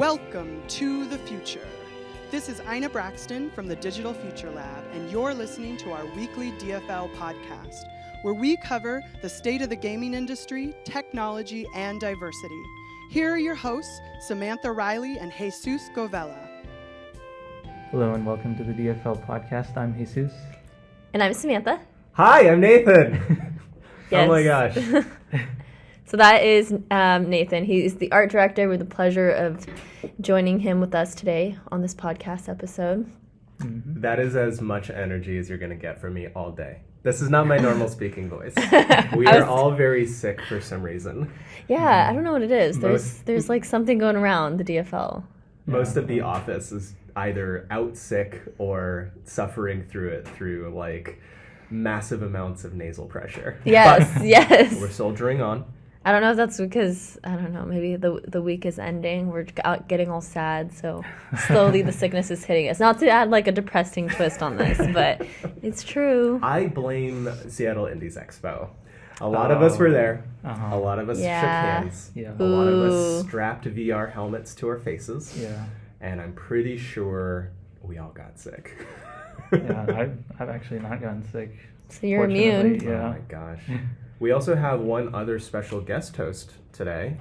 Welcome to the future. This is Ina Braxton from the Digital Future Lab, and you're listening to our weekly DFL podcast, where we cover the state of the gaming industry, technology, and diversity. Here are your hosts, Samantha Riley and Jesus Govella. Hello and welcome to the DFL podcast. I'm Jesus. And I'm Samantha. Hi, I'm Nathan. Yes. Oh my gosh. So that is Nathan. He's the art director. We have the pleasure of joining him with us today on this podcast episode. Mm-hmm. That is as much energy as you're going to get from me all day. This is not my normal speaking voice. We are all very sick for some reason. Yeah, I don't know what it is. There's like something going around the DFL. Most of the office is either out sick or suffering through like massive amounts of nasal pressure. Yes, but yes. We're soldiering on. I don't know if that's because, I don't know, maybe the week is ending. We're getting all sad, so slowly the sickness is hitting us. Not to add like a depressing twist on this, but it's true. I blame Seattle Indies Expo. A lot of us were there. A lot of us shook hands. Yeah. A lot of us strapped VR helmets to our faces. Yeah. And I'm pretty sure we all got sick. Yeah, I've actually not gotten sick. So you're immune. Yeah. Oh my gosh. We also have one other special guest host today.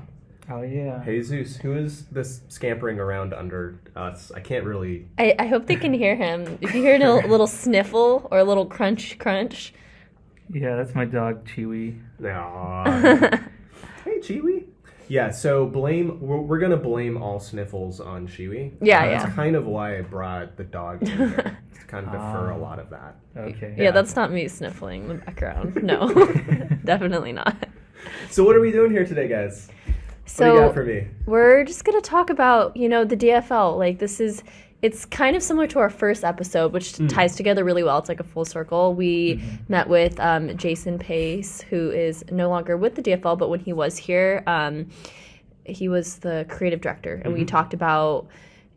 Oh yeah. Jesus, who is this scampering around under us? I can't really... I hope they can hear him. If you hear a little sniffle or a little crunch, Yeah, that's my dog, Chewy. Aww. Hey, Chewy. Yeah, so we're going to blame all sniffles on Chewy. Yeah. That's kind of why I brought the dog in here. To kind of defer a lot of that. Okay. Yeah, that's not me sniffling in the background. No, definitely not. So what are we doing here today, guys? So what do you got for me? We're just going to talk about, the DFL. Like, it's kind of similar to our first episode, which ties together really well. It's like a full circle. We met with Jason Pace, who is no longer with the DFL, but when he was here, he was the creative director. And we talked about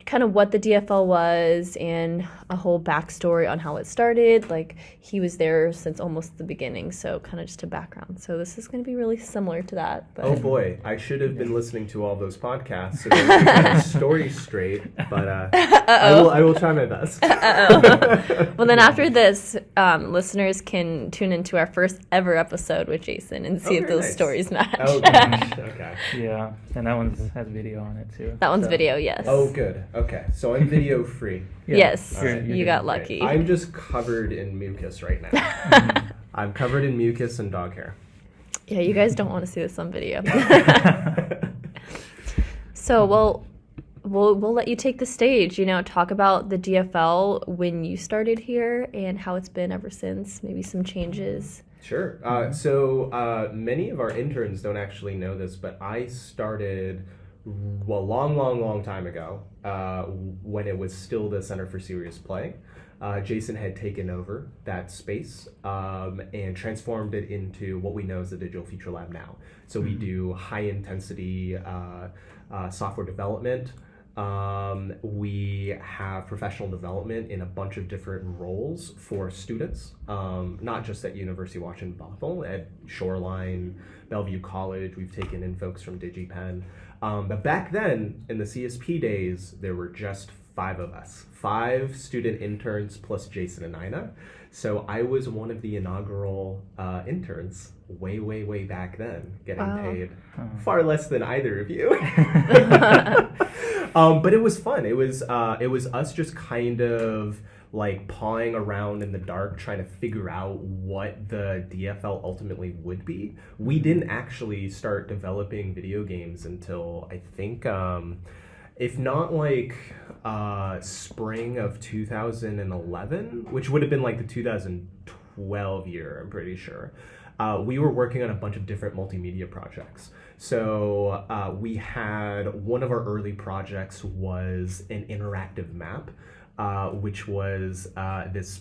kind of what the DFL was and a whole backstory on how it started. Like, he was there since almost the beginning, so kind of just a background. So this is going to be really similar to that. But. Oh boy, I should have been listening to all those podcasts so that I get the story straight, but I will try my best. Well, then after this, listeners can tune into our first ever episode with Jason and see if those stories match. Oh gosh, okay. Yeah, and that one has video on it too. That one's video, yes. Oh good, okay. So I'm video free. Yeah. Yes, right. you got lucky. I'm just covered in mucus right now. I'm covered in mucus and dog hair. Yeah, you guys don't want to see this on video. So, we'll let you take the stage, talk about the DFL when you started here and how it's been ever since, maybe some changes. Sure. So many of our interns don't actually know this, but I started a long time ago when it was still the Center for Serious Play. Jason had taken over that space and transformed it into what we know as the Digital Future Lab now. So we do high-intensity software development. We have professional development in a bunch of different roles for students, not just at University of Washington Bothell, at Shoreline, Bellevue College. We've taken in folks from DigiPen. But back then, in the CSP days, there were just 5 of us, 5 student interns plus Jason and Ina. So I was one of the inaugural interns way back then, getting paid far less than either of you. But it was fun. It was us just kind of like pawing around in the dark, trying to figure out what the DFL ultimately would be. We didn't actually start developing video games until I think, if not like spring of 2011, which would have been like the 2012 year, I'm pretty sure. We were working on a bunch of different multimedia projects. So we had one of our early projects was an interactive map, which was this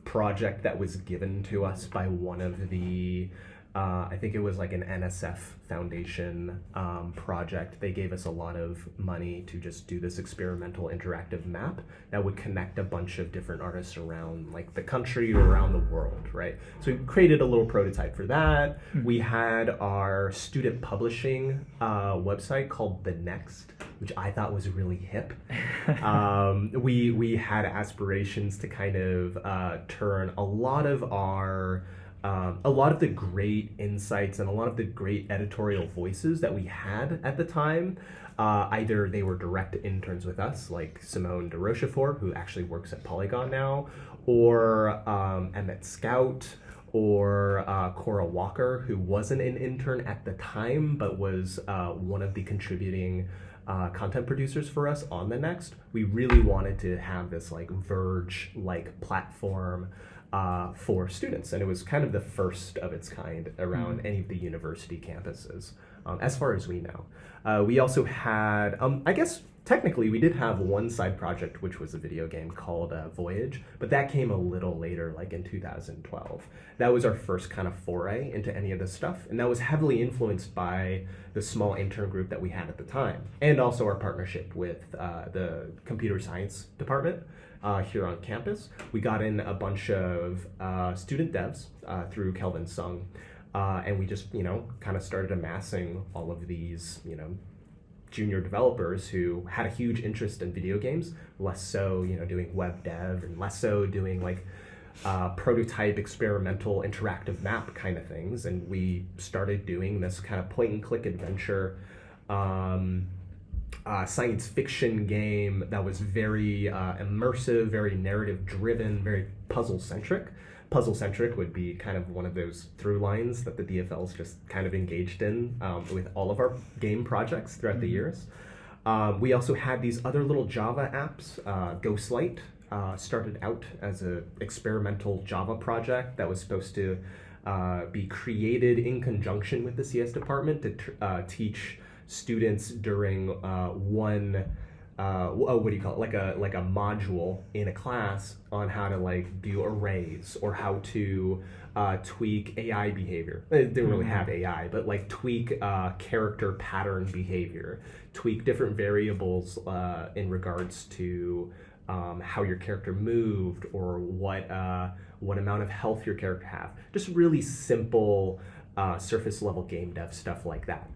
project that was given to us by one of the I think it was like an NSF Foundation project. They gave us a lot of money to just do this experimental interactive map that would connect a bunch of different artists around like the country or around the world, right? So we created a little prototype for that. We had our student publishing website called The Next, which I thought was really hip. We had aspirations to kind of turn a lot of the great insights and a lot of the great editorial voices that we had at the time, either they were direct interns with us, like Simone de Rochefort, who actually works at Polygon now, or Emmett Scout, or Cora Walker, who wasn't an intern at the time, but was one of the contributing content producers for us on The Next. We really wanted to have this like Verge-like platform for students, and it was kind of the first of its kind around any of the university campuses, as far as we know. We also had, I guess technically we did have one side project, which was a video game called Voyage, but that came a little later, like in 2012. That was our first kind of foray into any of this stuff, and that was heavily influenced by the small intern group that we had at the time, and also our partnership with the computer science department here on campus. We got in a bunch of student devs through Kelvin Sung, and we just, kind of started amassing all of these, junior developers who had a huge interest in video games, less so, doing web dev, and less so doing like prototype, experimental, interactive map kind of things. And we started doing this kind of point and click adventure science fiction game that was very immersive, very narrative driven, very puzzle centric. Puzzle centric would be kind of one of those through lines that the DFL's just kind of engaged in with all of our game projects throughout the years. We also had these other little Java apps. Ghostlight started out as an experimental Java project that was supposed to be created in conjunction with the CS department to teach students during what do you call it, like a module in a class on how to like do arrays, or how to tweak AI behavior. It didn't really have AI, but like tweak character pattern behavior, tweak different variables in regards to how your character moved, or what amount of health your character have. Just really simple surface level game dev stuff like that.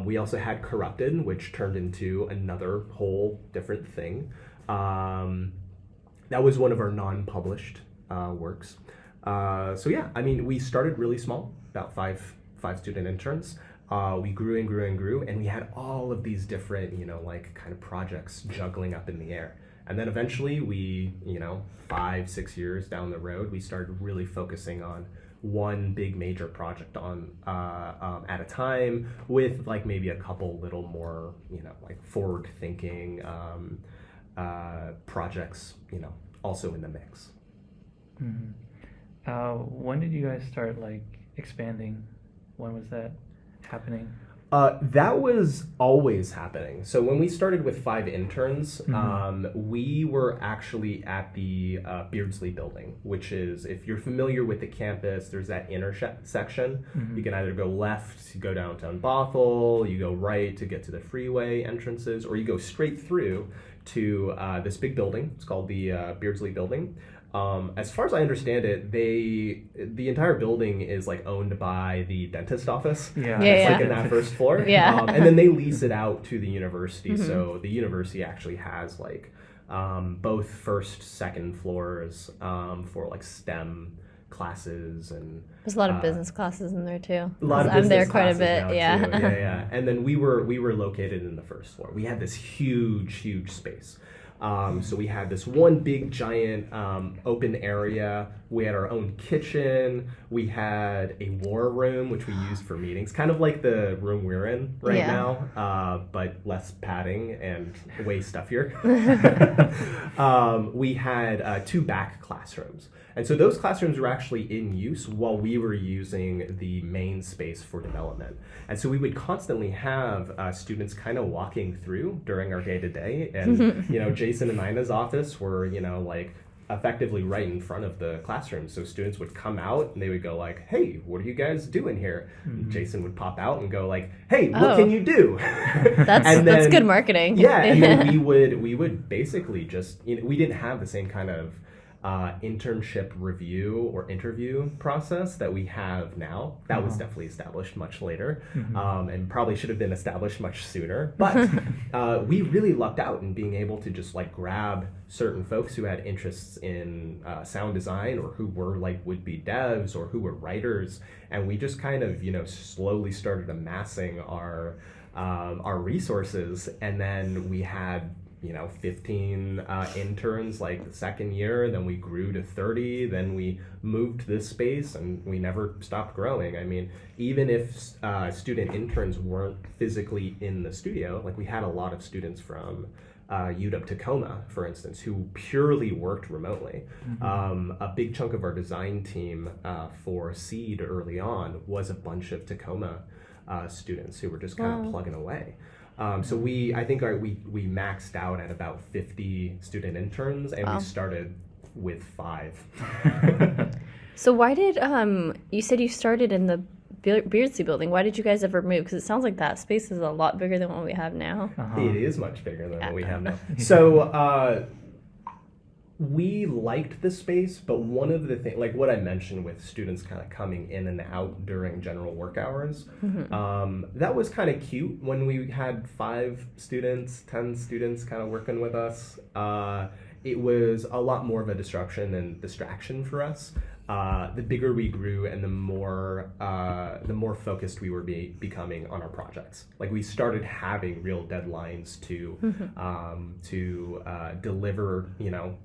We also had Corrupted, which turned into another whole different thing. That was one of our non-published works. So yeah, I mean, we started really small, about five student interns. We grew and grew and grew, and we had all of these different, like kind of projects juggling up in the air. And then eventually we, 5-6 years down the road, we started really focusing on one big major project on at a time, with like maybe a couple little more, like forward thinking projects, also in the mix. When did you guys start like expanding? When was that happening? That was always happening. So when we started with 5 interns, we were actually at the Beardsley building, which is, if you're familiar with the campus, there's that intersection. You can either go left to go downtown Bothell, you go right to get to the freeway entrances, or you go straight through to this big building. It's called the Beardsley building. As far as I understand it, the entire building is like owned by the dentist office. It's like in that first floor. And then they lease it out to the university. So the university actually has like both first, second floors for like STEM classes, and there's a lot of business classes in there too. A lot of I'm there business quite a bit. Too. Yeah. And then we were located in the first floor. We had this huge space. So we had this one big giant open area. We had our own kitchen. We had a war room, which we used for meetings, kind of like the room we're in right now, but less padding and way stuffier. We had 2 back classrooms. And so those classrooms were actually in use while we were using the main space for development. And so we would constantly have students kind of walking through during our day-to-day. And, Jason and Ina's office were, like effectively right in front of the classroom. So students would come out and they would go like, "Hey, what are you guys doing here?" Mm-hmm. Jason would pop out and go like, "Hey, what Oh. can you do?" That's good marketing. Yeah, and then we would basically just, we didn't have the same kind of internship review or interview process that we have now. That was definitely established much later, and probably should have been established much sooner. But we really lucked out in being able to just like grab certain folks who had interests in sound design, or who were like would-be devs, or who were writers, and we just kind of slowly started amassing our resources, and then we had 15 interns like the second year, then we grew to 30, then we moved to this space, and we never stopped growing. I mean, even if student interns weren't physically in the studio, like we had a lot of students from UW Tacoma, for instance, who purely worked remotely. A big chunk of our design team for Seed early on was a bunch of Tacoma students who were just kind of plugging away. So I think we maxed out at about 50 student interns, and we started with 5. So why did you said you started in the Beardsley building? Why did you guys ever move? Because it sounds like that space is a lot bigger than what we have now. It is much bigger than what we have now. So we liked the space, but one of the things, like what I mentioned with students kind of coming in and out during general work hours, that was kind of cute when we had 5 students, 10 students kind of working with us. It was a lot more of a disruption and distraction for us. The bigger we grew, and the more focused we were becoming on our projects. Like we started having real deadlines to deliver,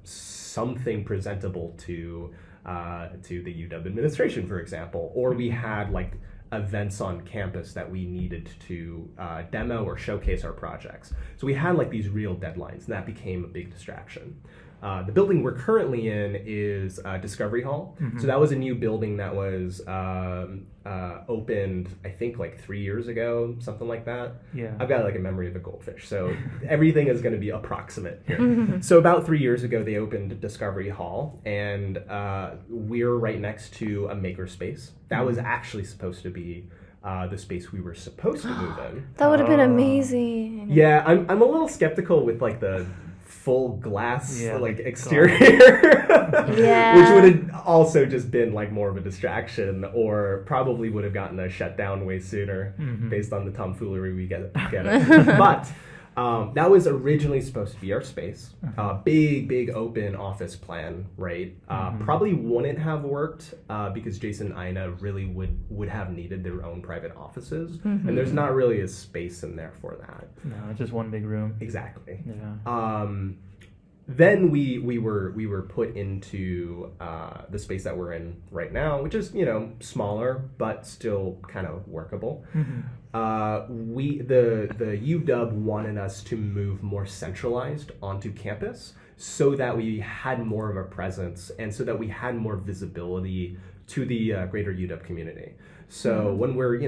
something presentable to the UW administration, for example. Or we had like events on campus that we needed to demo or showcase our projects. So we had like these real deadlines, and that became a big distraction. The building we're currently in is Discovery Hall. So that was a new building that was opened, I think, like 3 years ago, something like that. Yeah. I've got like a memory of a goldfish, so everything is going to be approximate here. So about 3 years ago, they opened Discovery Hall, and we're right next to a makerspace. That was actually supposed to be the space we were supposed to move in. That would have been amazing. Yeah, I'm a little skeptical with like the full glass like exterior, which would have also just been like more of a distraction, or probably would have gotten us shut down way sooner based on the tomfoolery we get it. But that was originally supposed to be our space. Big open office plan, right? Probably wouldn't have worked because Jason and Ina really would have needed their own private offices, and there's not really a space in there for that. No, it's just one big room. Exactly. Yeah. Then we were put into the space that we're in right now, which is smaller but still kind of workable. The UW wanted us to move more centralized onto campus so that we had more of a presence, and so that we had more visibility to the greater UW community. So when we're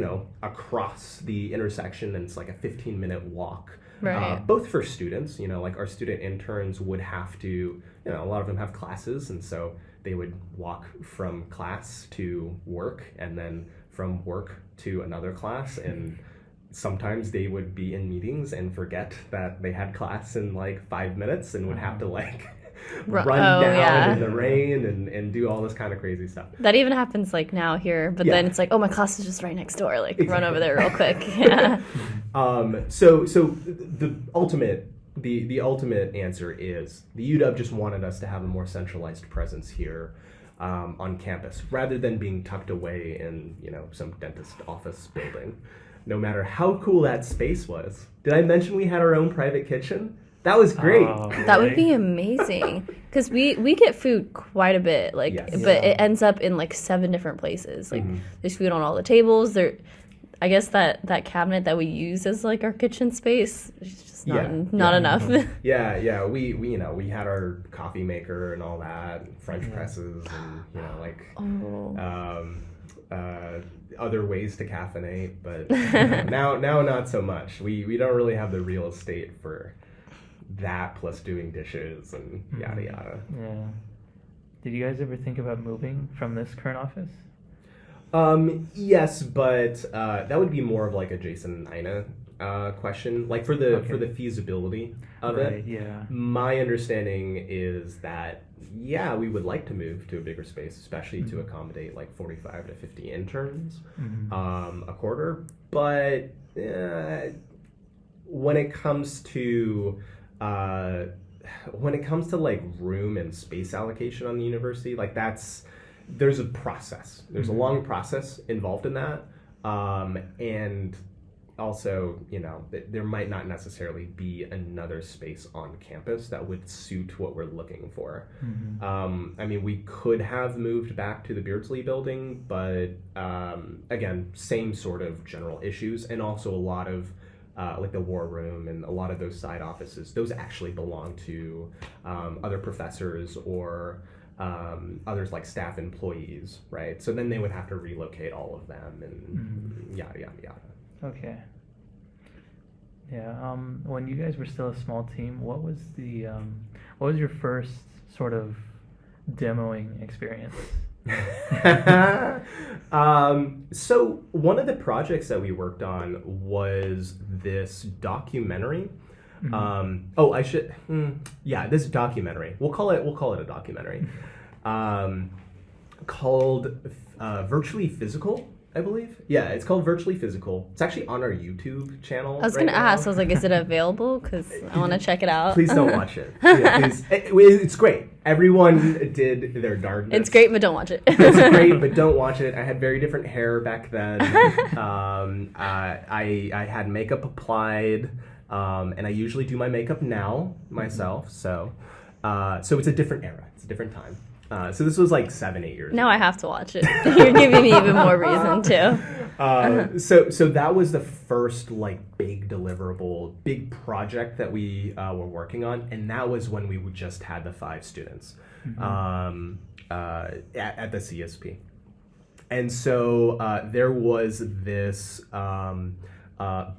across the intersection, and it's like a 15-minute walk. Right. Both for students, like our student interns would have to, a lot of them have classes, and so they would walk from class to work, and then from work to another class, and sometimes they would be in meetings and forget that they had class in like 5 minutes, and would have to like run down in the rain and do all this kind of crazy stuff. That even happens like now here, but then it's like, oh, my class is just right next door. Like, run over there real quick. Yeah. So the ultimate answer is the UW just wanted us to have a more centralized presence here on campus, rather than being tucked away in some dentist office building. No matter how cool that space was. Did I mention we had our own private kitchen? That was great. That would be amazing, because we get food quite a bit, but it ends up in like 7 different places. Like there's food on all the tables. I guess that cabinet that we use as like our kitchen space is just not enough. We had our coffee maker and all that, French presses, and other ways to caffeinate, but now not so much. We don't really have the real estate for that, plus doing dishes and yada yada. Yeah. Did you guys ever think about moving from this current office? Yes, but that would be more of like a Jason and Ina question. Like for the feasibility of it. Yeah. My understanding is that we would like to move to a bigger space, especially to accommodate like 45 to 50 interns a quarter. But when it comes to like room and space allocation on the university, like there's a process. There's a long process involved in that, and also, there might not necessarily be another space on campus that would suit what we're looking for. I mean, we could have moved back to the Beardsley building, but again, same sort of general issues, and also a lot of like the war room and a lot of those side offices, those actually belong to other professors or others like staff employees, right? So then they would have to relocate all of them and yada, yada, yada. Okay. Yeah. When you guys were still a small team, what was your first sort of demoing experience? So one of the projects that we worked on was this documentary. This documentary. We'll call it a documentary. Called Virtually Physical, I believe. Yeah, it's called Virtually Physical. It's actually on our YouTube channel. I was going to ask. I was like, is it available? Because I want to check it out. Please don't watch it. Yeah, please. It's great. Everyone did their darndest. It's great, but don't watch it. It's great, but don't watch it. I had very different hair back then. I had makeup applied, and I usually do my makeup now myself. So it's a different era. It's a different time. So this was like 7-8 years now ago. I have to watch it. You're giving me even more reason to. So that was the first like big deliverable, big project that we were working on, and that was when we just had the 5 students at the CSP. And so there was this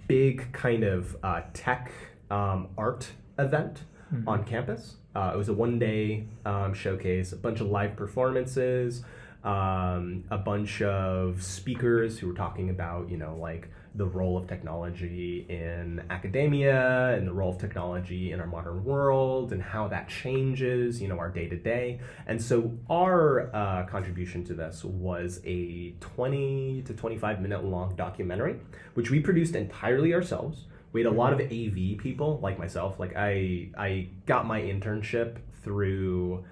big kind of tech art event on campus. It was a one-day showcase, a bunch of live performances, a bunch of speakers who were talking about, like the role of technology in academia and the role of technology in our modern world and how that changes, our day-to-day. And so our contribution to this was a 20 to 25 minute long documentary, which we produced entirely ourselves. We had a lot of AV people like myself. Like I got my internship through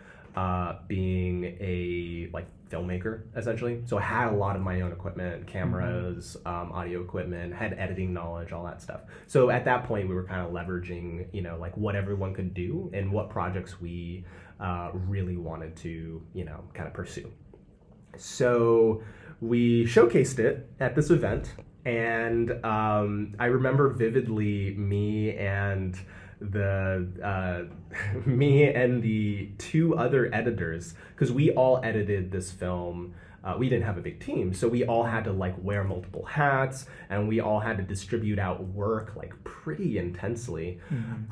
being a filmmaker, essentially. So I had a lot of my own equipment, cameras, audio equipment, had editing knowledge, all that stuff. So at that point, we were kind of leveraging, what everyone could do and what projects we really wanted to, kind of pursue. So we showcased it at this event. And I remember vividly me and the 2 other editors, because we all edited this film. We didn't have a big team, so we all had to wear multiple hats, and we all had to distribute out work pretty intensely.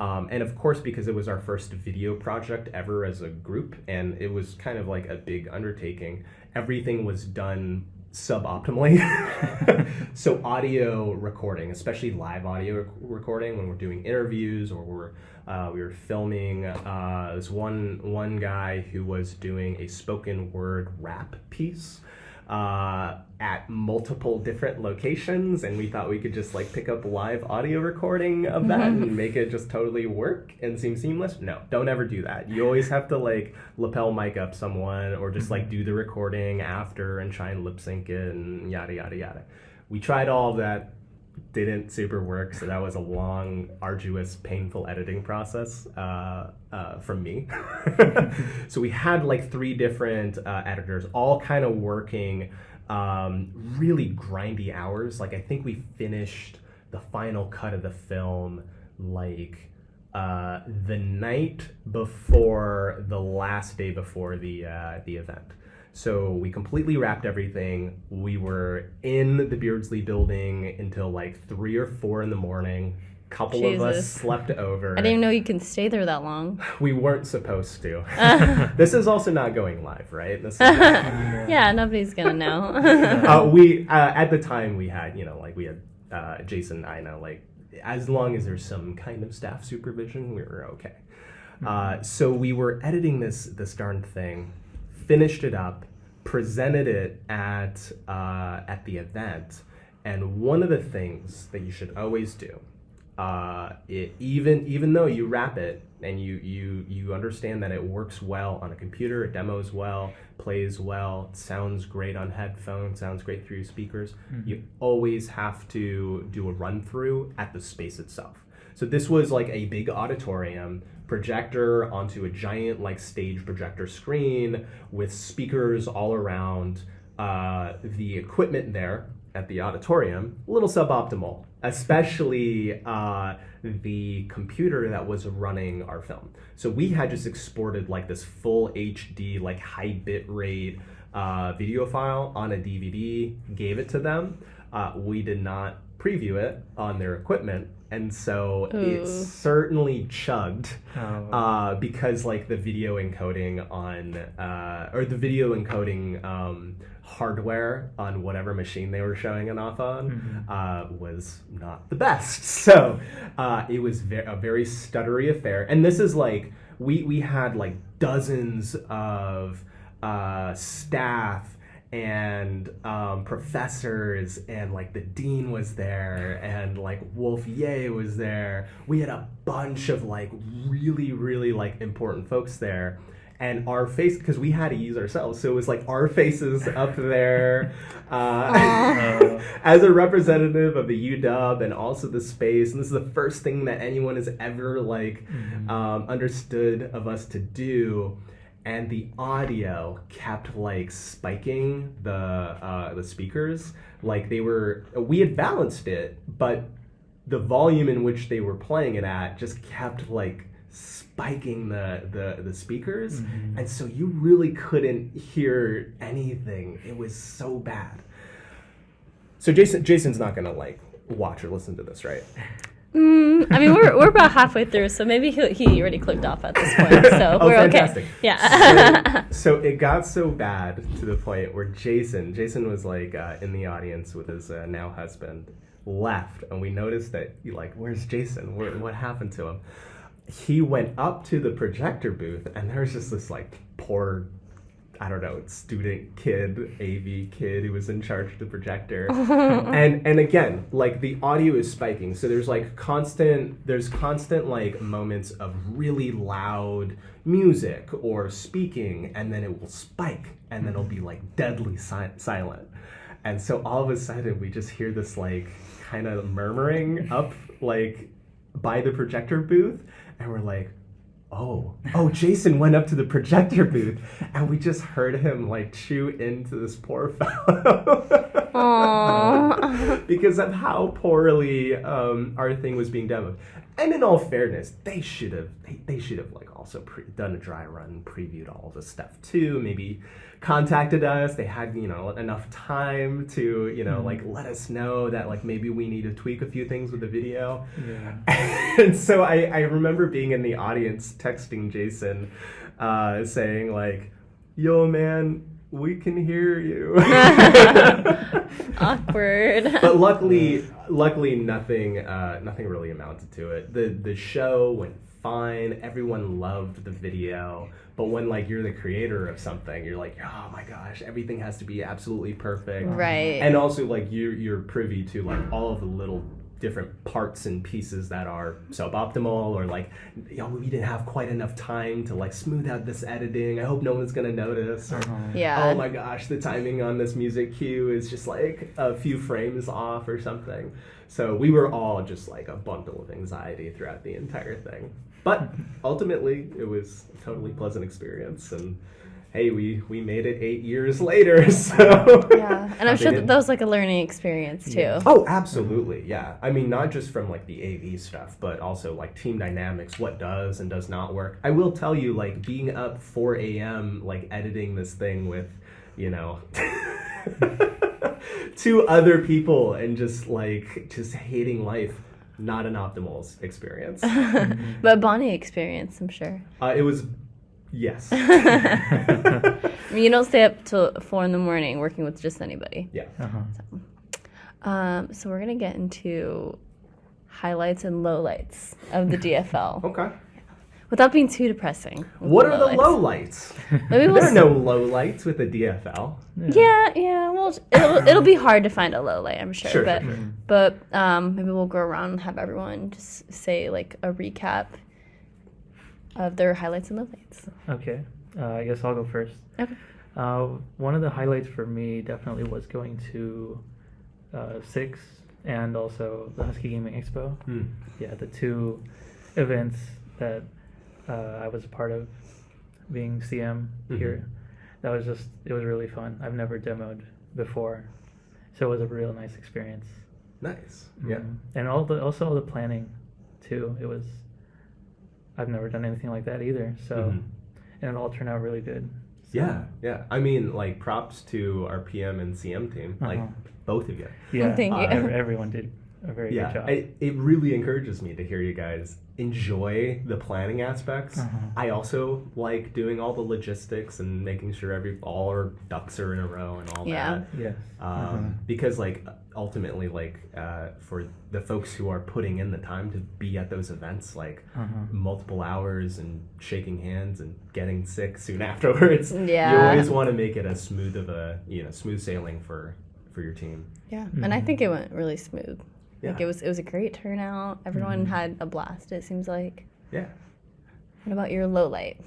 And of course, because it was our first video project ever as a group, and it was kind of like a big undertaking, everything was done suboptimally. So audio recording, especially live audio recording when we're doing interviews or we were filming this one guy who was doing a spoken word rap piece at multiple different locations, and we thought we could just pick up live audio recording of that and make it just totally work and seem seamless. No, don't ever do that. You always have to lapel mic up someone or just do the recording after and try and lip sync it and yada yada yada. We tried all of that, didn't super work, so that was a long, arduous, painful editing process from me. So we had 3 different editors, all kind of working really grindy hours. I think we finished the final cut of the film the night before the last day before the event. So we completely wrapped everything. We were in the Beardsley building until 3 or 4 in the morning. Couple of us Jesus. slept over. I didn't even know you can stay there that long. We weren't supposed to. This is also not going live, right? This is Yeah, nobody's gonna know. we at the time we had, we had Jason, Ina, like as long as there's some kind of staff supervision, we were okay. So we were editing this darn thing, finished it up, presented it at the event, and one of the things that you should always do, even though you wrap it and you understand that it works well on a computer, it demos well, plays well, sounds great on headphones, sounds great through your speakers, you always have to do a run through at the space itself. So this was like a big auditorium, projector onto a giant like stage projector screen with speakers all around. The equipment there at the auditorium, a little suboptimal, especially the computer that was running our film. So we had just exported like this full HD, like high bit rate video file on a DVD, gave it to them. We did not preview it on their equipment, and so it certainly chugged because like the video encoding on or the video encoding hardware on whatever machine they were showing it off on was not the best. So it was a very stuttery affair. And this is like, we had like dozens of staff and professors, and like the dean was there, and like Wolf Ye was there. We had a bunch of like really, really like important folks there. And our face, because we had to use ourselves, so it was like our faces up there as a representative of the UW and also the space. And this is the first thing that anyone has ever like understood of us to do. And the audio kept like spiking the speakers. Like we had balanced it, but the volume in which they were playing it at just kept like spiking the speakers, and so you really couldn't hear anything. It was so bad. So Jason's not gonna like watch or listen to this, right? I mean, we're about halfway through, so maybe he already clicked off at this point, so we're fantastic. okay. Yeah. So it got so bad to the point where Jason was like in the audience with his now husband, left, and we noticed that where's Jason? What happened to him? He went up to the projector booth, and there was just this like poor, I don't know, student kid, AV kid who was in charge of the projector. and again, like the audio is spiking. So there's constant like moments of really loud music or speaking, and then it will spike, and then it'll be like deadly silent. And so all of a sudden we just hear this like kind of murmuring up like by the projector booth, and we're like, oh, Jason went up to the projector booth, and we just heard him like chew into this poor fellow because of how poorly our thing was being demoed. And in all fairness, they should have like also done a dry run, previewed all this stuff too, maybe contacted us. They had enough time to like let us know that like maybe we need to tweak a few things with the video. And so I remember being in the audience texting Jason saying like, yo man, we can hear you. Awkward. But luckily nothing really amounted to it. The show went fine. Everyone loved the video. But when like you're the creator of something, you're like, oh my gosh, everything has to be absolutely perfect. Right. And also like you're privy to like all of the little different parts and pieces that are suboptimal, or like we didn't have quite enough time to like smooth out this editing. I hope no one's gonna notice. Or, yeah. Oh my gosh, the timing on this music cue is just like a few frames off or something. So we were all just like a bundle of anxiety throughout the entire thing. But ultimately, it was a totally pleasant experience, and hey, we made it 8 years later, so... Yeah, and I'm sure that was like a learning experience, too. Yeah. Oh, absolutely, yeah. I mean, not just from like the AV stuff, but also like team dynamics, what does and does not work. I will tell you, like, being up 4 a.m., like, editing this thing with, 2 other people and just hating life not an optimal experience. But Bonnie experience, I'm sure. It was, yes. I mean, you don't stay up till 4 in the morning working with just anybody. Yeah. So we're gonna get into highlights and lowlights of the DFL. Okay. Without being too depressing. What are the lowlights? Maybe There are no lowlights with the DFL. Yeah. Well, it'll be hard to find a low light, I'm sure. Sure. But maybe we'll go around and have everyone just say like a recap of their highlights and lowlights. Okay. I guess I'll go first. Okay. One of the highlights for me definitely was going to Six and also the Husky Gaming Expo. Yeah, the two events that I was a part of, being CM here. That was it was really fun. I've never demoed before, so it was a real nice experience. Nice. Yeah. And also all the planning too. I've never done anything like that either. So, and it all turned out really good. So. Yeah. I mean, like, props to our PM and CM team, like both of you. Yeah, Thank you. Everyone did a very good job. It really encourages me to hear you guys enjoy the planning aspects. I also like doing all the logistics and making sure all our ducks are in a row and all that. Yes. Because, like, ultimately, like, for the folks who are putting in the time to be at those events, like, multiple hours and shaking hands and getting sick soon afterwards, you always want to make it as smooth of smooth sailing for your team. Yeah, and I think it went really smooth. Yeah. Like it was a great turnout. Everyone had a blast, it seems like. Yeah. What about your low light,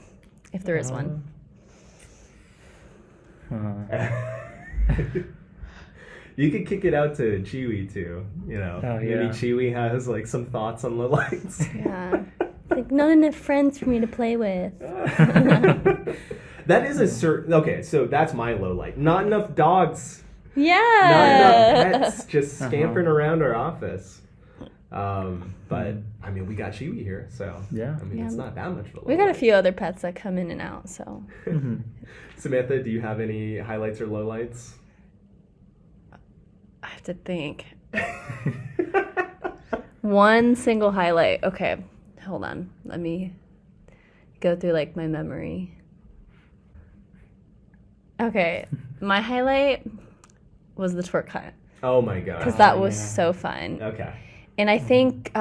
if there is one? You could kick it out to Chewy too, Maybe Chewy has like some thoughts on low lights. Yeah. Like not enough friends for me to play with. That is a certain so that's my low light. Not enough dogs. Yeah. Not enough pets just scampering around our office. But I mean, we got Chewy here, so I mean, it's not that much of a low We got a light. few other pets that come in and out, so. Samantha, do you have any highlights or lowlights? I have to think. One single highlight. Okay, hold on. Let me go through like my memory. Okay, my highlight was the twerk hunt. Oh my god. Because that was so fun. Okay. And I think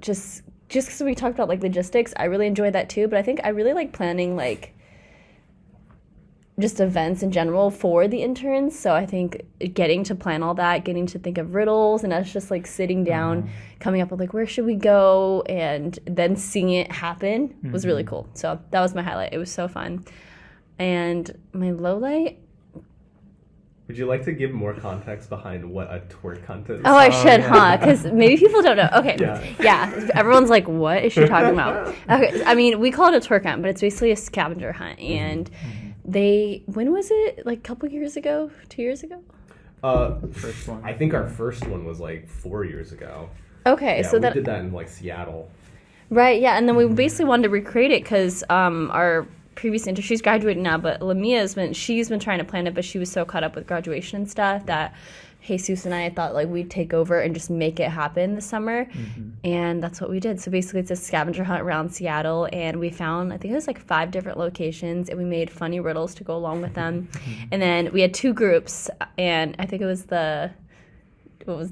just because we talked about like logistics, I really enjoyed that too. But I think I really like planning like just events in general for the interns. So I think getting to plan all that, getting to think of riddles, and us just like sitting down, coming up with like where should we go, and then seeing it happen was really cool. So that was my highlight. It was so fun. And my low light. Would you like to give more context behind what a twerk hunt is? Oh, I should, huh? Because maybe people don't know. Okay, yeah. Everyone's like, what is she talking about? Okay, I mean, we call it a twerk hunt, but it's basically a scavenger hunt. And when was it? Like a couple years ago? 2 years ago? First one. I think our first one was like 4 years ago. Okay, Yeah, so we did that in like Seattle. Right, yeah, and then we basically wanted to recreate it because our previous intern, she's graduating now, but she's been trying to plan it, but she was so caught up with graduation and stuff that Jesus and I thought like we'd take over and just make it happen this summer, and that's what we did. So basically it's a scavenger hunt around Seattle, and we found, I think it was like 5 different locations, and we made funny riddles to go along with them. And then we had 2 groups, and I think it was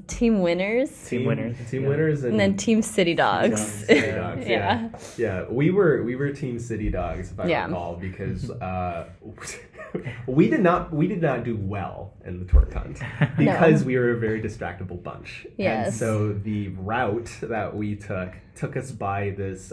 Team Winners? Team Winners And then Team City Dogs. City Dogs, yeah. We were Team City Dogs, if I recall, because we did not do well in the twerk hunt because we were a very distractible bunch. Yes. And so the route that we took us by this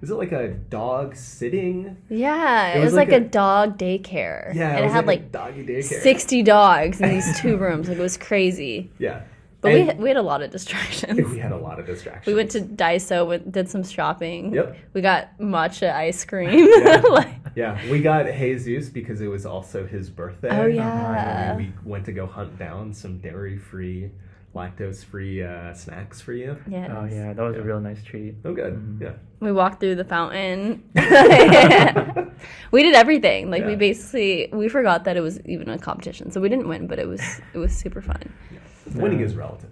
was it like a dog sitting? Yeah, it was like a dog daycare. Yeah, and it had like doggy daycare. 60 dogs in these 2 rooms. Like it was crazy. Yeah. But we had a lot of distractions. We had a lot of distractions. We went to Daiso, did some shopping. Yep. We got matcha ice cream. Yeah, we got Jesus because it was also his birthday. Oh, yeah. We went to go hunt down some dairy-free, lactose-free snacks for you. Yes. Oh yeah, that was a real nice treat. Oh, good. Yeah. We walked through the fountain. We did everything. Like we forgot that it was even a competition. So we didn't win, but it was super fun. Winning is relative.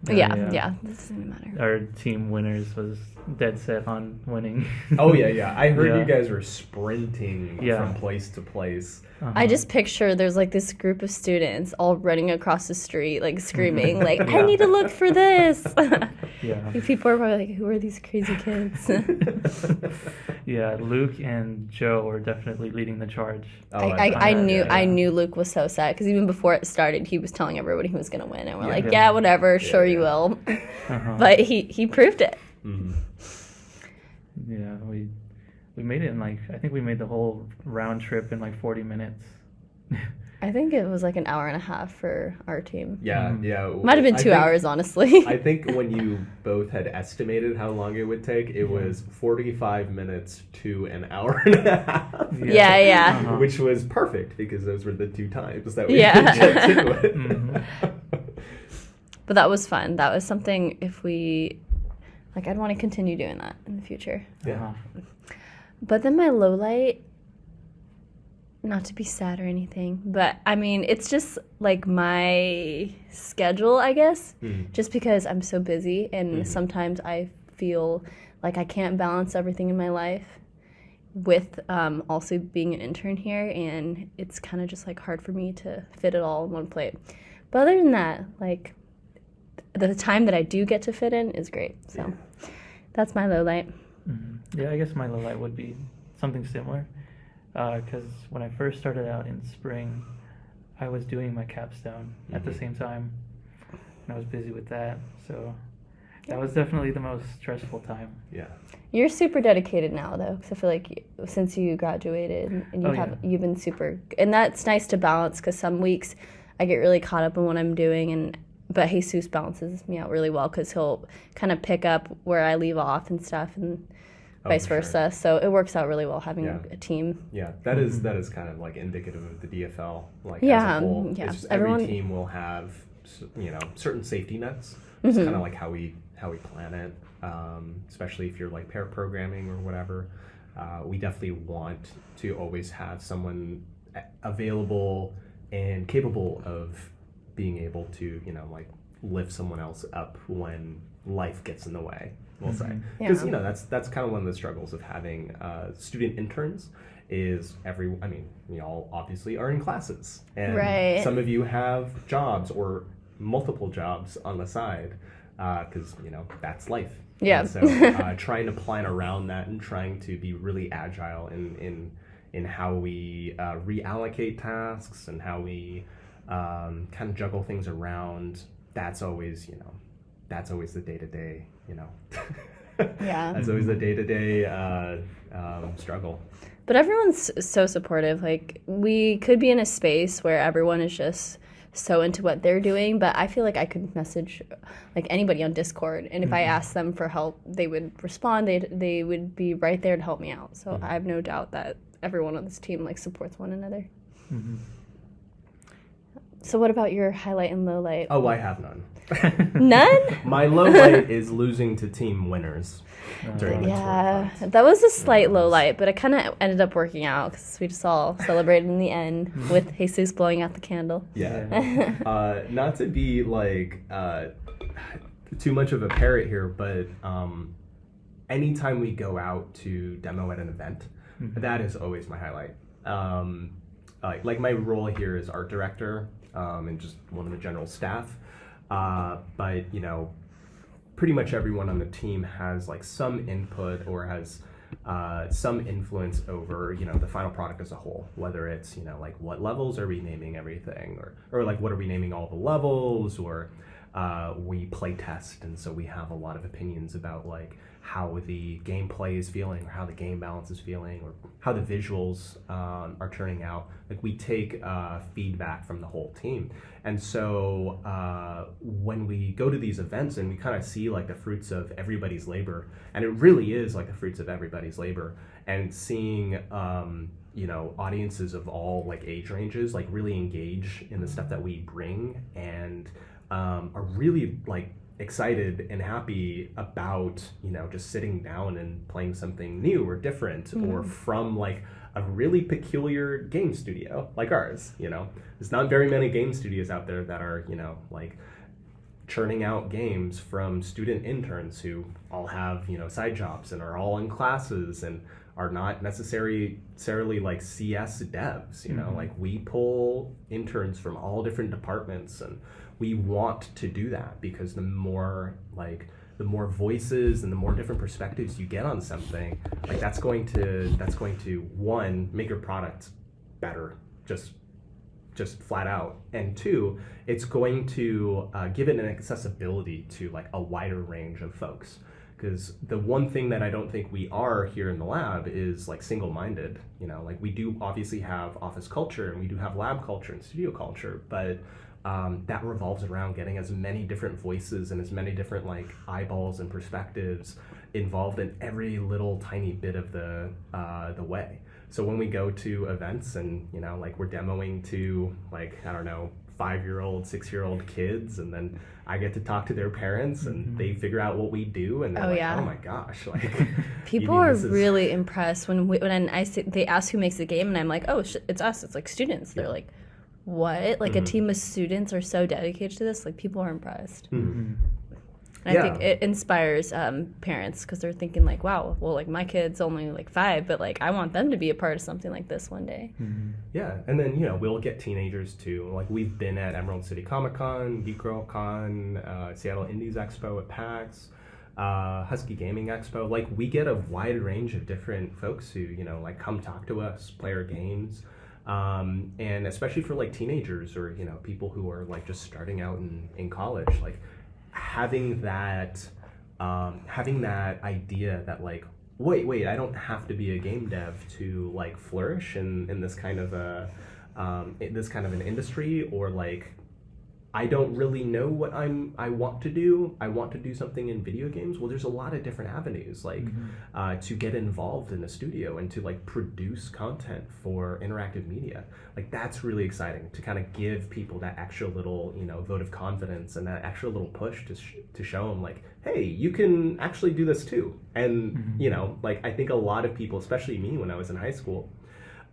Yeah, that doesn't matter. Our team winners was dead set on winning. Oh yeah. I heard Yeah. you guys were sprinting Yeah. from place to place. I just picture there's like this group of students all running across the street, like screaming, like, I Yeah. need to look for this. Yeah. People are probably like, who are these crazy kids? Yeah, Luke and Joe were definitely leading the charge. Oh, I knew yeah. I knew Luke was so sad because even before it started, he was telling everybody he was gonna win, and we're like, Yeah. yeah, whatever, sure you yeah. will. Uh-huh. But he proved it. Mhm. Yeah, we made it in like, I think we made the whole round trip in like 40 minutes. I think it was like an hour and a half for our team. Yeah. Might have been I 2 think- hours, honestly. I think when you both had estimated how long it would take, it was 45 minutes to an hour and a half. Yeah. Uh-huh. Which was perfect because those were the two times that we Yeah. could get to it. Mhm. But that was fun. That was something if we, like, I'd want to continue doing that in the future. Yeah. Uh-huh. But then my low light, not to be sad or anything, but I mean, it's just like my schedule, I guess, just because I'm so busy and sometimes I feel like I can't balance everything in my life with also being an intern here, and it's kind of just like hard for me to fit it all in one plate. But other than that, like the time that I do get to fit in is great. So that's my low light. Mhm. Yeah, I guess my low light would be something similar. Because when I first started out in spring, I was doing my capstone at the same time, and I was busy with that. So that was definitely the most stressful time. Yeah. You're super dedicated now, though, because I feel like since you graduated and you've been super, and that's nice to balance. Because some weeks I get really caught up in what I'm doing, but Jesus balances me out really well because he'll kind of pick up where I leave off and stuff, and vice for versa. So it works out really well having a team. Yeah, that is kind of like indicative of the DFL. Like Yeah, as a whole, yeah. It's just Everyone- every team will have certain safety nets. It's kind of like how we plan it, especially if you're like pair programming or whatever. We definitely want to always have someone available and capable of being able to like lift someone else up when life gets in the way. We'll say, because that's kind of one of the struggles of having student interns is we all obviously are in classes, and Right. some of you have jobs or multiple jobs on the side, because that's life. Yeah. And so trying to plan around that and trying to be really agile in how we reallocate tasks and how we kind of juggle things around. That's always the day-to-day, Yeah. That's always the day-to-day struggle. But everyone's so supportive. Like, we could be in a space where everyone is just so into what they're doing, but I feel like I could message like anybody on Discord, and if I asked them for help, they would respond. They would be right there to help me out. So I have no doubt that everyone on this team like supports one another. Mhm. So what about your highlight and low light? Oh, I have none. None? My low light is losing to team winners during the Yeah, tour. that was a slight low light, but it kind of ended up working out because we just all celebrated in the end with Jesus blowing out the candle. Yeah. Not to be like too much of a parrot here, but anytime we go out to demo at an event, that is always my highlight. Like my role here is art director and just one of the general staff. But pretty much everyone on the team has like some input or has some influence over the final product as a whole, whether it's like what levels are we naming everything, or like what are we naming all the levels, or we play test, and so we have a lot of opinions about like how the gameplay is feeling, or how the game balance is feeling, or how the visuals are turning out. Like we take feedback from the whole team, and so when we go to these events and we kind of see like the fruits of everybody's labor, and it really is like the fruits of everybody's labor, and seeing audiences of all like age ranges like really engage in the stuff that we bring, and are really like excited and happy about just sitting down and playing something new or different, or from like a really peculiar game studio like ours. There's not very many game studios out there that are like churning out games from student interns who all have, side jobs and are all in classes and are not necessarily like CS devs, like we pull interns from all different departments, and we want to do that because the more voices and the more different perspectives you get on something, like that's going to one, make your product better, just flat out, and two, it's going to give it an accessibility to like a wider range of folks. Because the one thing that I don't think we are here in the lab is like single-minded. Like we do obviously have office culture and we do have lab culture and studio culture, but that revolves around getting as many different voices and as many different like eyeballs and perspectives involved in every little tiny bit of the way. So when we go to events and like we're demoing to like, I don't know, 5-year-old, 6-year-old kids, and then I get to talk to their parents and they figure out what we do, and they're oh my gosh, like people are really impressed when they ask who makes the game, and I'm like, oh, it's us, it's like students. They're like, what? Like a team of students are so dedicated to this. Like people are impressed. And I think it inspires parents because they're thinking like, wow, well, like my kid's only like 5, but like I want them to be a part of something like this one day. Yeah, and then we'll get teenagers too. Like we've been at Emerald City Comic Con, Geek Girl Con, Seattle Indies Expo at PAX, Husky Gaming Expo. Like we get a wide range of different folks who like come talk to us, play our games. And especially for like teenagers or people who are like just starting out in college, like having that idea that like wait, I don't have to be a game dev to like flourish in this kind of an industry, or like I don't really know what I want to do. I want to do something in video games. Well, there's a lot of different avenues, like to get involved in a studio and to like produce content for interactive media. Like that's really exciting to kind of give people that extra little, vote of confidence and that extra little push to show them like, hey, you can actually do this too. And like I think a lot of people, especially me when I was in high school,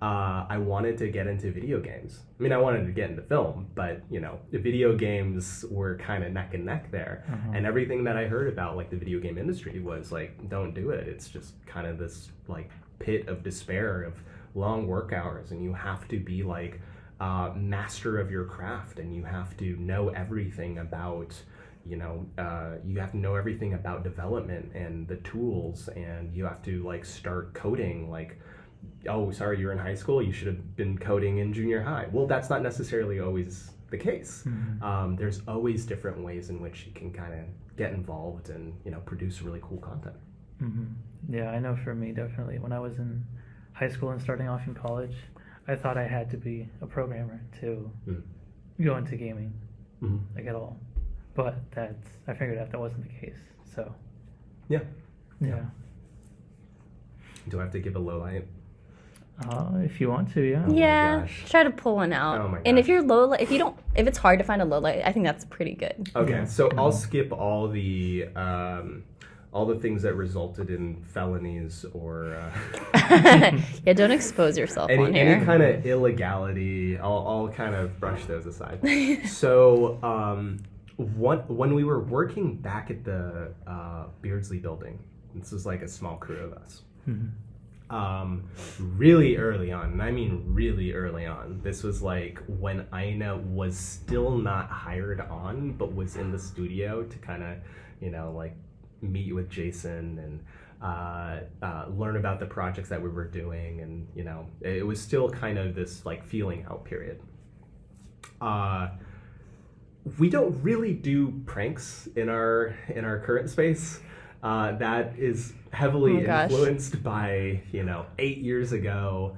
I wanted to get into video games. I mean, I wanted to get into film, but the video games were kind of neck and neck there. And everything that I heard about like the video game industry was like, don't do it. It's just kind of this like pit of despair of long work hours, and you have to be like master of your craft, and you have to know everything about you have to know everything about development and the tools, and you have to like start coding like, oh, sorry, you're in high school, you should have been coding in junior high. Well, that's not necessarily always the case. There's always different ways in which you can kind of get involved and produce really cool content. Yeah, I know for me, definitely. When I was in high school and starting off in college, I thought I had to be a programmer to go into gaming, like at all. But I figured out that wasn't the case. So yeah. Do I have to give a low light? If you want to, yeah. Yeah, try to pull one out. Oh my gosh. And if you're low light, if it's hard to find a low light, I think that's pretty good. Okay, so I'll skip all the things that resulted in felonies or yeah, don't expose yourself on here. Any kind of illegality. I'll kind of brush those aside. So when we were working back at the Beardsley building, this was like a small crew of us. Really early on, and I mean really early on, this was like when Ina was still not hired on, but was in the studio to kind of, like meet with Jason and learn about the projects that we were doing, and it was still kind of this like feeling out period. We don't really do pranks in our current space. That is heavily influenced by 8 years ago,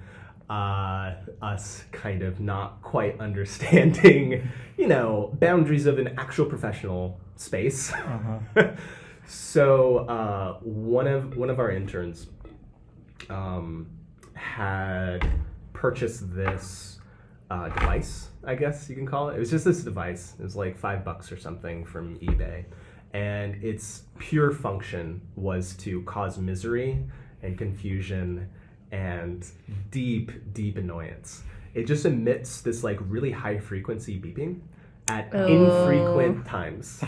us kind of not quite understanding boundaries of an actual professional space. So one of our interns had purchased this device, I guess you can call it. It was just this device. It was like $5 or something from eBay. And its pure function was to cause misery and confusion and deep, deep annoyance. It just emits this like really high frequency beeping. at Oh. infrequent times.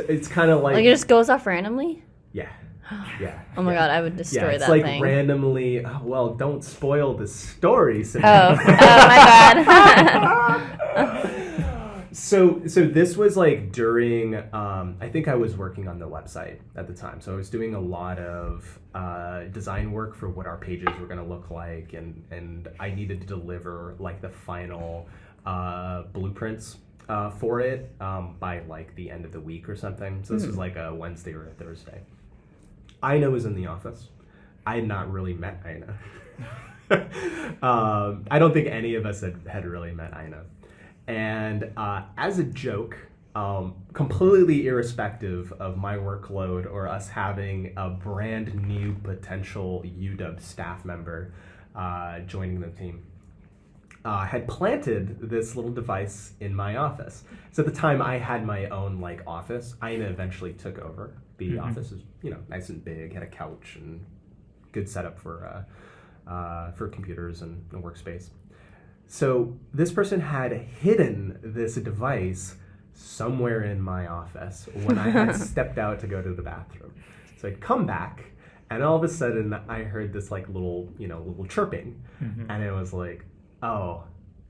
It's kind of Like it just goes off randomly? yeah. Yeah. Oh my god, I would destroy it's that like thing. randomly. Oh, well, don't spoil the story. Oh, Samantha. my bad. So this was like during. I think I was working on the website at the time, so I was doing a lot of design work for what our pages were going to look like, and I needed to deliver like the final blueprints for it by like the end of the week or something. So this was like a Wednesday or a Thursday. Ina was in the office. I had not really met Ina. I don't think any of us had really met Ina. And as a joke, completely irrespective of my workload or us having a brand new potential UW staff member joining the team, had planted this little device in my office. So at the time I had my own like office. Ina eventually took over. The office is, nice and big, had a couch and good setup for computers and a workspace. So this person had hidden this device somewhere in my office when I had stepped out to go to the bathroom. So I'd come back, and all of a sudden I heard this like little chirping, and it was like, oh,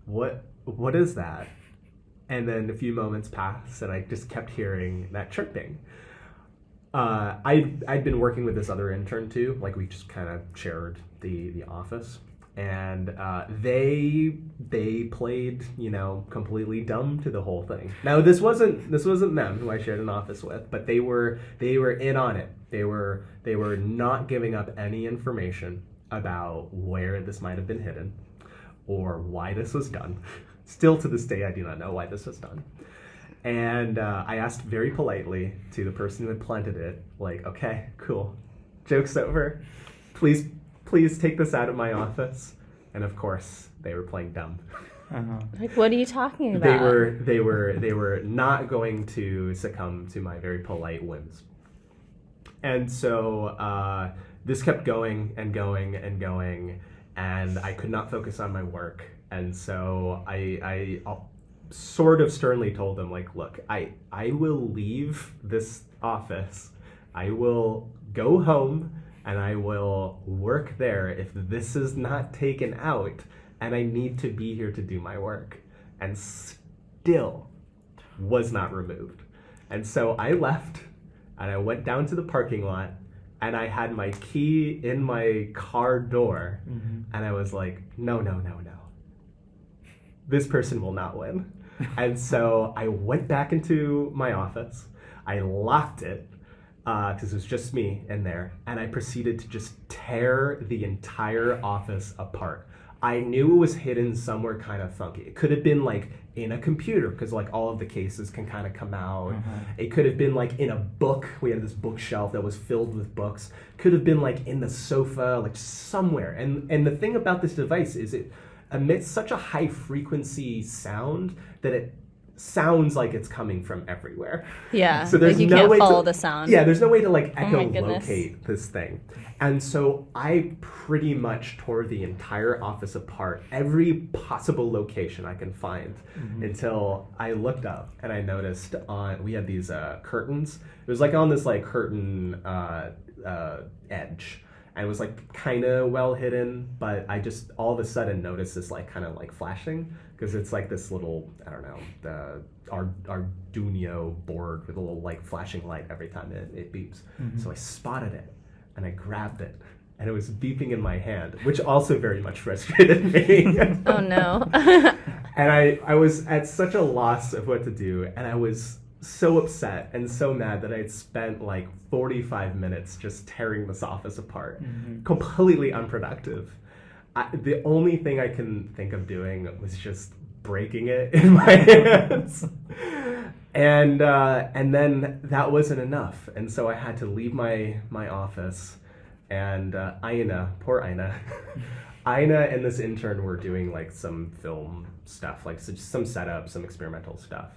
what is that? And then a few moments passed, and I just kept hearing that chirping. I'd been working with this other intern too, like we just kind of shared the office, and they played completely dumb to the whole thing. Now this wasn't them who I shared an office with, but they were in on it. They were not giving up any information about where this might have been hidden or why this was done. Still to this day I do not know why this was done. And I asked very politely to the person who had planted it, like, okay, cool, joke's over. Please take this out of my office. And of course, they were playing dumb. Like, what are you talking about? They were not going to succumb to my very polite whims. And so this kept going and going and going, and I could not focus on my work. And so I sort of sternly told them, like, look, I will leave this office. I will go home and I will work there if this is not taken out, and I need to be here to do my work. And still was not removed. And so I left and I went down to the parking lot, and I had my key in my car door, and I was like, no. This person will not win. And so I went back into my office, I locked it, because it was just me in there, and I proceeded to just tear the entire office apart. I knew it was hidden somewhere kind of funky. It could have been like in a computer, because like all of the cases can kind of come out. It could have been like in a book. We had this bookshelf that was filled with books. Could have been like in the sofa, like somewhere. And the thing about this device is it emits such a high frequency sound that it sounds like it's coming from everywhere. Yeah, so there's like you no can't way follow to, the sound. Yeah, there's no way to like Oh my goodness. echolocate this thing. And so I pretty much tore the entire office apart, every possible location I can find, until I looked up and I noticed we had these curtains. It was like on this like curtain edge. And it was like kind of well hidden, but I just all of a sudden noticed this like kind of like flashing, because it's like this little, I don't know, the Arduino board with a little like flashing light every time it beeps. So I spotted it and I grabbed it, and it was beeping in my hand, which also very much frustrated me. Oh no. And I was at such a loss of what to do, and I was so upset and so mad that I'd spent like 45 minutes just tearing this office apart, completely unproductive. The only thing I can think of doing was just breaking it in my hands. And then that wasn't enough, and so I had to leave my office. And poor Ina, Ina and this intern were doing like some film stuff, like some setup, some experimental stuff.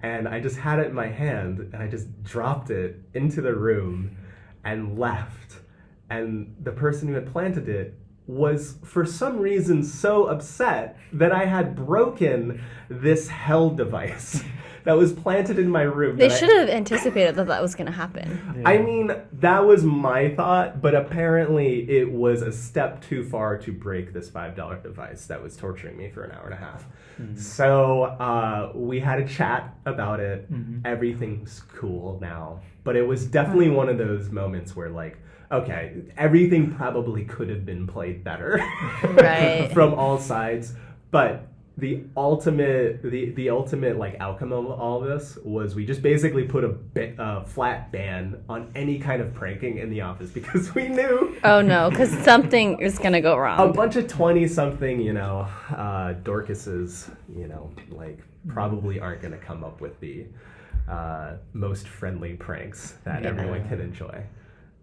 And I just had it in my hand, and I just dropped it into the room and left. And the person who had planted it was for some reason so upset that I had broken this hell device that was planted in my room. They should have anticipated that was going to happen. Yeah. I mean, that was my thought, but apparently it was a step too far to break this $5 device that was torturing me for an hour and a half. Mm-hmm. So we had a chat about it. Mm-hmm. Everything's cool now. But it was definitely one of those moments where, like, okay, everything probably could have been played better Right. from all sides. But the ultimate like outcome of all this was we just basically put a flat ban on any kind of pranking in the office because we knew Oh no, because something is going to go a wrong. bunch of 20-something, Dorcases, like probably aren't going to come up with the most friendly pranks that everyone can enjoy.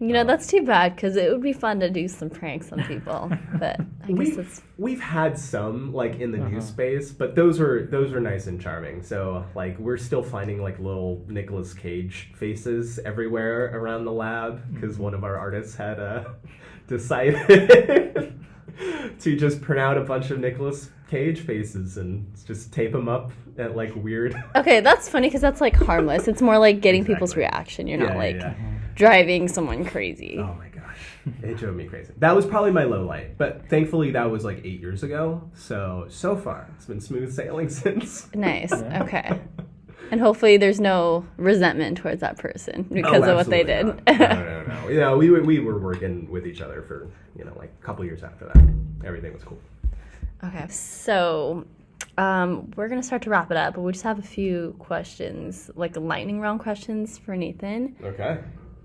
That's too bad because it would be fun to do some pranks on people. But I guess We've had some like in the news space, but those were nice and charming. So like we're still finding like little Nicolas Cage faces everywhere around the lab because one of our artists had decided to just print out a bunch of Nicolas Cage faces and just tape them up at like weird. Okay, that's funny because that's like harmless. It's more like getting Exactly. people's reaction. You're not like Yeah. driving someone crazy. Oh my gosh, it drove me crazy. That was probably my low light, but thankfully that was like 8 years ago. So far it's been smooth sailing since. Nice. Okay. And hopefully there's no resentment towards that person because of what they did. No. Yeah, we were working with each other for like a couple years after that. Everything was cool. Okay. So we're going to start to wrap it up, but we just have a few questions, like lightning round questions for Nathan. Okay.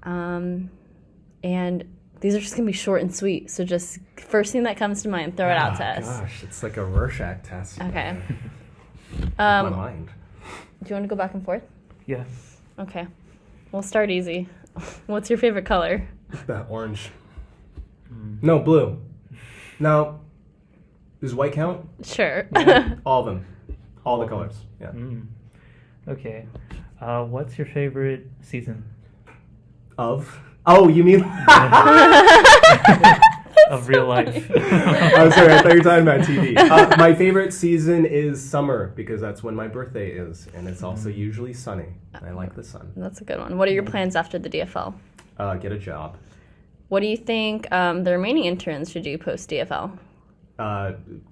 And these are just going to be short and sweet. So just first thing that comes to mind, throw it out to us. Gosh, it's like a Rorschach test. Okay. My mind. Do you want to go back and forth? Yes. Okay. We'll start easy. What's your favorite color? That orange. No, blue. No. Does white count? Sure. All of them. All the colors. Yeah. Okay. What's your favorite season? Of? Oh, you mean? Of real life. Oh, sorry, I thought you were talking about TV. My favorite season is summer because that's when my birthday is, and it's also usually sunny. I like the sun. That's a good one. What are your plans after the DFL? Get a job. What do you think the remaining interns should do post DFL?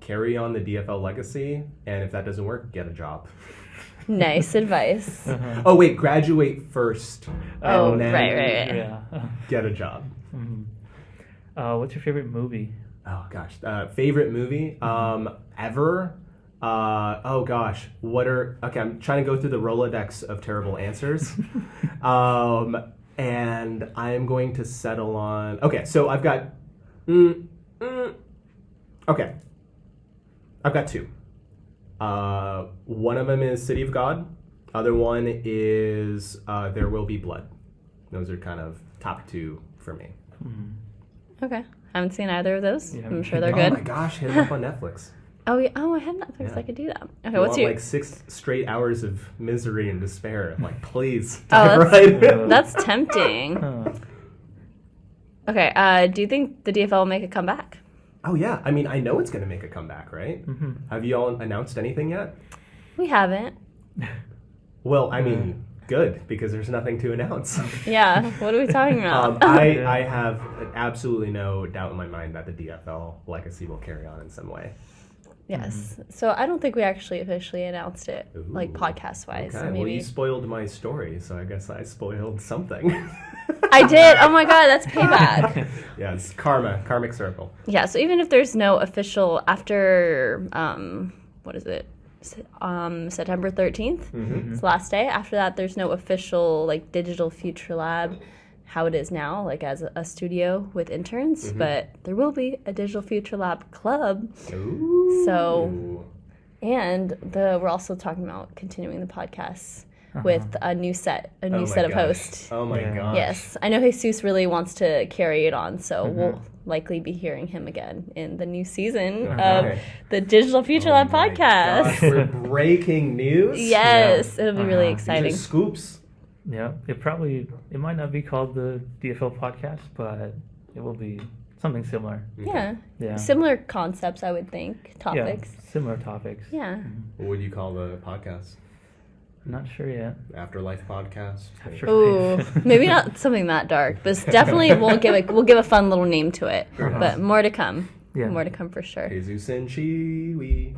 Carry on the DFL legacy, and if that doesn't work, get a job. Nice advice. Oh wait, graduate first. Oh, and then right. Yeah. Get a job. What's your favorite movie? Oh gosh, favorite movie ever. Oh gosh, okay? I'm trying to go through the Rolodex of terrible answers, and I'm going to settle on. Okay, so I've got. Okay, I've got two. One of them is City of God. Other one is There Will Be Blood. Those are kind of top two for me. Okay. Haven't seen either of those. Yeah. I'm sure they're Oh good. my gosh, hit them up on Netflix. Oh, yeah. Oh, I have Netflix. Yeah. I could do that. Okay, You what's want your... like 6 straight hours of misery and despair. Like, please, Oh, dive right in. That's tempting. Huh. Okay, do you think the DFL will make a comeback? Oh yeah, I mean, I know it's going to make a comeback, right? Have you all announced anything yet? We haven't. Well, I mean, good, because there's nothing to announce. Yeah, what are we talking about? I have absolutely no doubt in my mind that the DFL legacy will carry on in some way. Yes. So I don't think we actually officially announced it, like Ooh. podcast-wise. Okay, So well, maybe... you spoiled my story, so I guess I spoiled something. I did. Oh my God, that's payback. Yeah, it's karmic circle. Yeah. So even if there's no official after, what is it? September 13th. It's the last day. After that, there's no official like Digital Future Lab, how it is now, like as a studio with interns. But there will be a Digital Future Lab club. Ooh. So, and we're also talking about continuing the podcast with a new set Oh of my gosh. hosts. Oh my Yeah. gosh. Yes, I know Jesus really wants to carry it on, so we'll likely be hearing him again in the new season of Okay. the Digital Future Lab my podcast. Gosh, we're breaking news. Yes, it'll be really Uh-huh. These exciting. are scoops. Yeah. It might not be called the DFL podcast, but it will be something similar. Yeah. Yeah. Similar concepts, I would think. Topics. Yeah, similar topics. Yeah. What would you call the podcast? I'm not sure yet. Afterlife podcast? After- Ooh, maybe not something that dark, but it's definitely we'll give a fun little name to it. Uh-huh. But more to come. Yeah. More to come for sure. Jesus and Chiwi.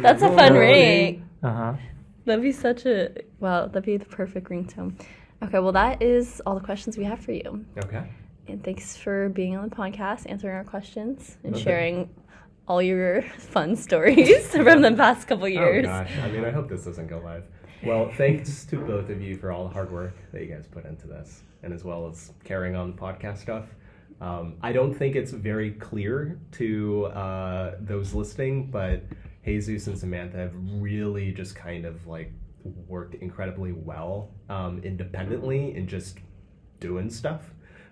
That's a fun ring. Uh-huh. That'd be that'd be the perfect ringtone. Okay, well that is all the questions we have for you. Okay. And thanks for being on the podcast, answering our questions, and Okay. sharing all your fun stories from the past couple years. Oh gosh, I mean, I hope this doesn't go live. Well, thanks to both of you for all the hard work that you guys put into this, and as well as carrying on the podcast stuff. I don't think it's very clear to those listening, but Jesus and Samantha have really just kind of like worked incredibly well independently in just doing stuff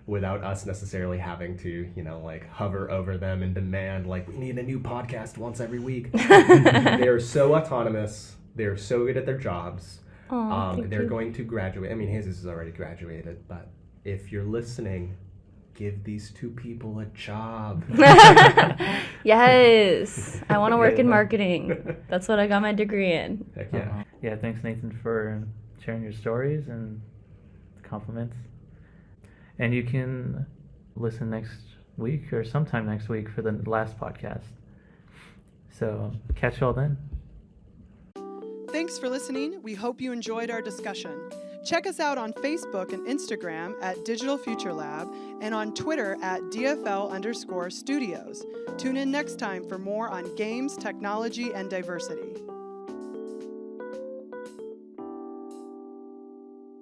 without us necessarily having to, like hover over them and demand like we need a new podcast once every week. They're so autonomous. They're so good at their jobs. They're going to graduate. I mean, Jesus has already graduated, but if you're listening, give these two people a job. Yes, I want to work in marketing. That's what I got my degree in. Heck yeah. Yeah, thanks Nathan for sharing your stories and compliments. And you can listen next week or sometime next week for the last podcast. So catch y'all then. Thanks for listening. We hope you enjoyed our discussion. Check us out on Facebook and Instagram at Digital Future Lab and on Twitter at DFL_studios. Tune in next time for more on games, technology, and diversity.